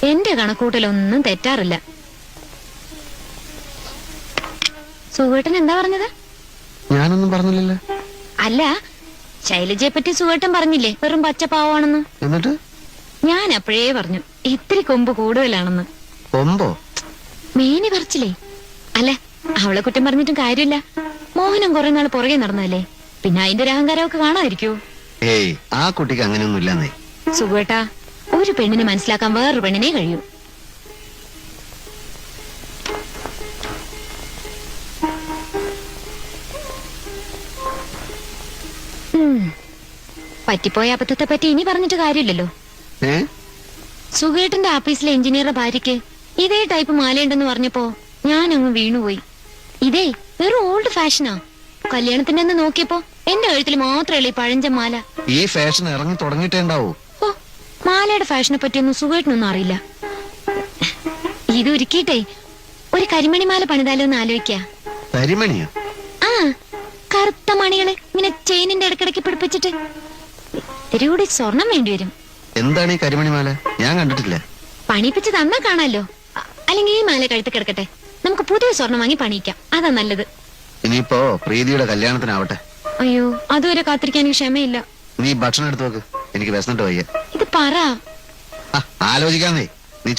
എന്റെ കണക്കൂട്ടലൊന്നും തെറ്റാറില്ല. സുഖേട്ടൻ എന്താ പറഞ്ഞത്? ഞാനൊന്നും പറഞ്ഞില്ലല്ലോ. അല്ല, ശൈലജയെ പറ്റി സുഖേട്ടൻ പറഞ്ഞില്ലേ വെറും പച്ചപ്പാവാണെന്ന്? എന്നിട്ട് ഞാൻ അപ്പോഴേ പറഞ്ഞു ഇത്തിരി കൊമ്പ് കൂടുതലാണെന്ന്. കൊമ്പോ? മേനി പറിച്ചില്ലേ? അല്ല, അവളെ കുറ്റം പറഞ്ഞിട്ടും കാര്യമില്ല. മോഹനം കുറെ നാൾ പുറകെ നടന്നതല്ലേ, പിന്നെ അതിന്റെ ഒരു അഹങ്കാരമൊക്കെ കാണാതിരിക്കൂ. ഏയ്, ആ കുട്ടിക്ക് അങ്ങനെയൊന്നും ഇല്ലെന്നേ. സുഖേട്ടാ, ഒരു പെണ്ണിനെ മനസ്സിലാക്കാൻ വേറൊരു പെണ്ണിനെ കഴിയൂ. പറ്റിപ്പോയ അബദ്ധത്തെ പറ്റി ഇനി പറഞ്ഞിട്ട് കാര്യമില്ലല്ലോ. സുഖേട്ടന്റെ ഓഫീസിലെ എഞ്ചിനീയറുടെ ഭാര്യയ്ക്ക് ഇതേ ടൈപ്പ് മാലയുണ്ടെന്ന് പറഞ്ഞപ്പോ ഞാൻ അങ്ങ് വീണുപോയി. ഇതേ വെറും ഓൾഡ് ഫാഷനാ. കല്യാണത്തിന്റെ അന്ന് നോക്കിയപ്പോ എന്റെ കഴുത്തിൽ മാത്രമല്ലേ ഈ പഴഞ്ചൻ മാല. ഈ ഫാഷൻ ഇറങ്ങി തുടങ്ങിയിട്ടേ ഉണ്ടാവൂ. ഓ, മാലയുടെ ഫാഷനെ പറ്റിയൊന്നും സുഖേട്ടനൊന്നും അറിയില്ല. ഇത് ഒരുക്കിയിട്ടേ ഒരു കരിമണി മാല പണിതാലോ എന്ന് ആലോചിക്കാ. കരിമണിയോ? ആ, കറുത്ത മണികള് ഇങ്ങനെ ചെയിനിന്റെ ഇടക്കിടക്ക് പിടിപ്പിച്ചിട്ട്. ഇത്തിരി സ്വർണം വേണ്ടി വരും. എന്താണ് ഈ കരിമണി മാല? ഞാൻ കണ്ടിട്ടില്ല. പണിപ്പിച്ച് തന്നാ കാണാലോ. അല്ലെങ്കിൽ ഈ മാല കഴുത്ത് കിടക്കട്ടെ, നമുക്ക് പുതിയ സ്വർണം വാങ്ങി പണിയിക്കാം. അതാ നല്ലത്. ഇനിയിപ്പോ പ്രീതിയുടെ കല്യാണത്തിനാവട്ടെ. അയ്യോ, അതുവരെ കാത്തിരിക്കാൻ എനിക്ക് ക്ഷമയില്ല. നീ ഭക്ഷണം എടുത്തു നോക്ക്, എനിക്ക് വിശന്നിട്ട് വയ്യ. ഇത് പറ. ആലോചിക്കാന്നേ.